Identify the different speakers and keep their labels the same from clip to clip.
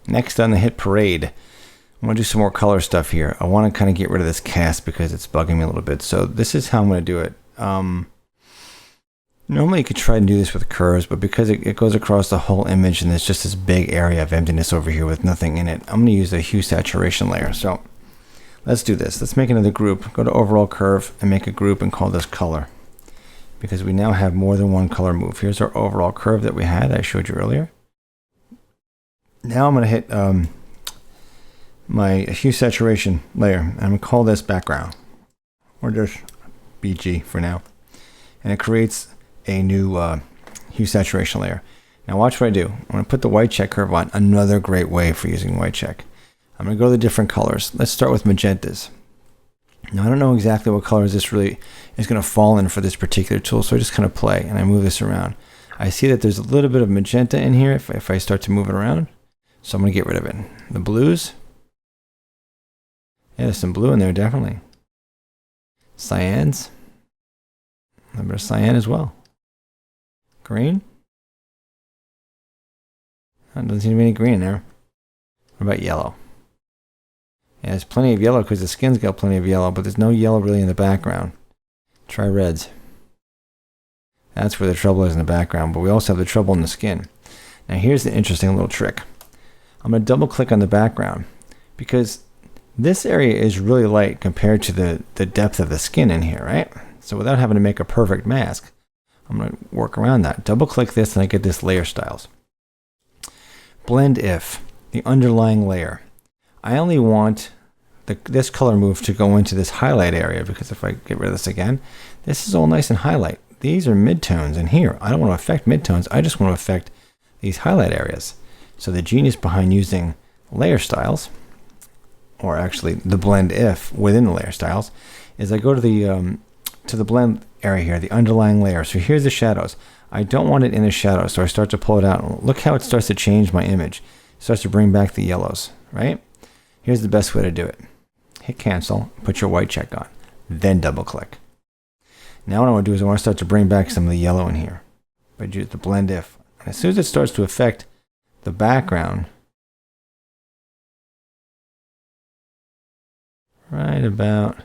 Speaker 1: Next on the hit parade, I want to do some more color stuff here. I want to kind of get rid of this cast because it's bugging me a little bit. So this is how I'm going to do it. Normally you could try and do this with curves, but because it goes across the whole image and there's just this big area of emptiness over here with nothing in it, I'm going to use the hue saturation layer. So let's do this. Let's make another group. Go to overall curve and make a group and call this color, because we now have more than one color move. Here's our overall curve that we had, I showed you earlier. Now I'm going to hit my hue saturation layer. I'm going to call this background, or just BG for now. And it creates a new hue saturation layer. Now watch what I do. I'm going to put the white check curve on. Another great way for using white check. I'm going to go to the different colors. Let's start with magentas. Now I don't know exactly what colors this really is going to fall in for this particular tool, so I just kind of play and I move this around. I see that there's a little bit of magenta in here if I start to move it around, so I'm going to get rid of it. The blues. Yeah, there's some blue in there, definitely. Cyans. A little bit of cyan as well. Green. Doesn't seem to be any green in there. What about yellow? Yeah, there's plenty of yellow because the skin's got plenty of yellow, but there's no yellow really in the background. Try reds. That's where the trouble is in the background, but we also have the trouble in the skin. Now here's the interesting little trick. I'm going to double click on the background because this area is really light compared to the depth of the skin in here, right? So without having to make a perfect mask, I'm going to work around that. Double click this and I get this layer styles. Blend if, the underlying layer. I only want this color move to go into this highlight area, because if I get rid of this again, this is all nice and highlight. These are midtones in here. I don't want to affect midtones. I just want to affect these highlight areas. So the genius behind using layer styles, or actually the blend if within the layer styles, is I go to the blend area here, the underlying layer. So here's the shadows. I don't want it in the shadows, so I start to pull it out. Look how it starts to change my image. It starts to bring back the yellows, right? Here's the best way to do it. Hit cancel, put your white check on, then double click. Now what I want to do is I want to start to bring back some of the yellow in here. By use the blend if. And as soon as it starts to affect the background, right about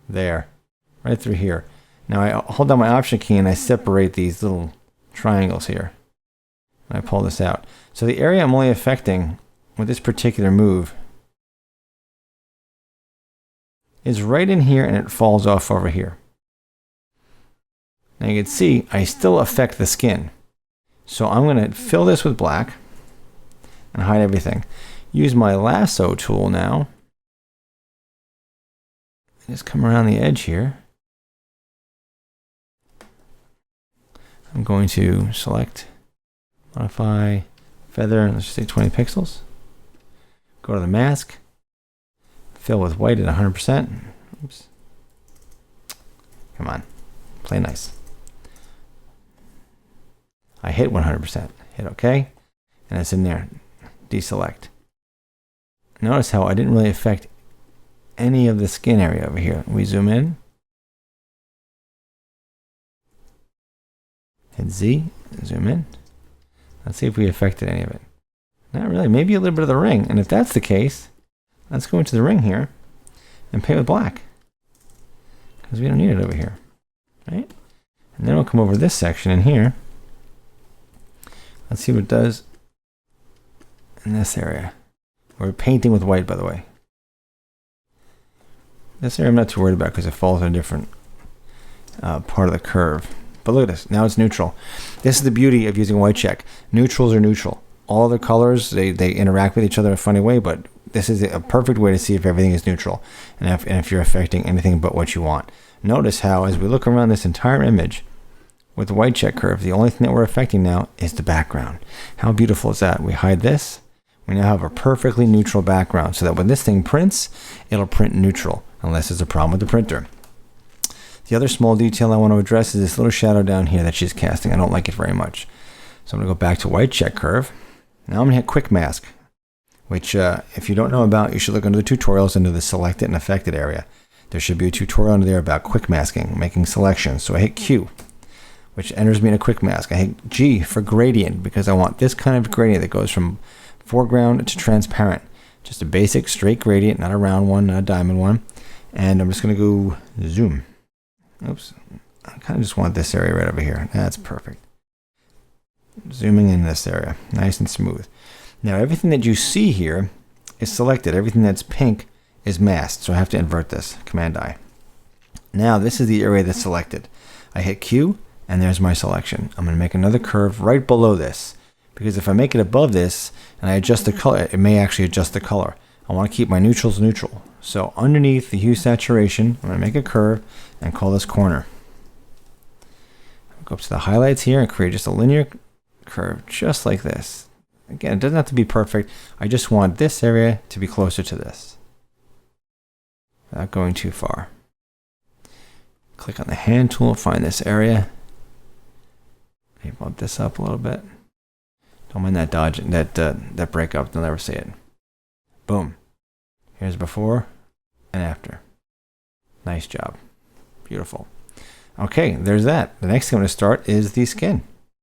Speaker 1: there, right through here. Now I hold down my option key and I separate these little triangles here. And I pull this out. So the area I'm only affecting with this particular move is right in here, and it falls off over here. Now you can see I still affect the skin. So I'm going to fill this with black and hide everything. Use my lasso tool now. Just come around the edge here. I'm going to select, modify, feather, and let's just say 20 pixels. Go to the mask. Fill with white at 100%. Oops. Come on. Play nice. I hit 100%. Hit OK. And it's in there. Deselect. Notice how I didn't really affect any of the skin area over here. We zoom in. Hit Z. Zoom in. Let's see if we affected any of it. Not really. Maybe a little bit of the ring. And if that's the case, let's go into the ring here and paint with black, because we don't need it over here, right? And then we'll come over this section in here. Let's see what it does in this area. We're painting with white, by the way. This area I'm not too worried about because it falls on a different part of the curve. But look at this. Now it's neutral. This is the beauty of using white check. Neutrals are neutral. All other colors, they interact with each other in a funny way, but this is a perfect way to see if everything is neutral and if you're affecting anything but what you want. Notice how, as we look around this entire image with the white check curve, the only thing that we're affecting now is the background. How beautiful is that? We hide this. We now have a perfectly neutral background so that when this thing prints, it'll print neutral, unless there's a problem with the printer. The other small detail I want to address is this little shadow down here that she's casting. I don't like it very much. So I'm going to go back to white check curve. Now I'm going to hit quick mask, which if you don't know about, you should look under the tutorials under the selected and affected area. There should be a tutorial under there about quick masking, making selections. So I hit Q. which enters me in a quick mask. I hit G for gradient because I want this kind of gradient that goes from foreground to transparent. Just a basic straight gradient, not a round one, not a diamond one. And I'm just going to go zoom. Oops. I kind of just want this area right over here. That's perfect. Zooming in this area. Nice and smooth. Now everything that you see here is selected. Everything that's pink is masked. So I have to invert this. Command I. Now this is the area that's selected. I hit Q and there's my selection. I'm going to make another curve right below this. Because if I make it above this and I adjust the color, it may actually adjust the color. I want to keep my neutrals neutral. So underneath the hue saturation, I'm going to make a curve and call this corner. Go up to the highlights here and create just a linear curve just like this. Again, it doesn't have to be perfect. I just want this area to be closer to this, without going too far. Click on the hand tool, find this area. Maybe bump this up a little bit. Don't mind that dodge, that breakup. They'll never see it. Boom. Here's before and after. Nice job. Beautiful. Okay, there's that. The next thing I'm going to start is the skin.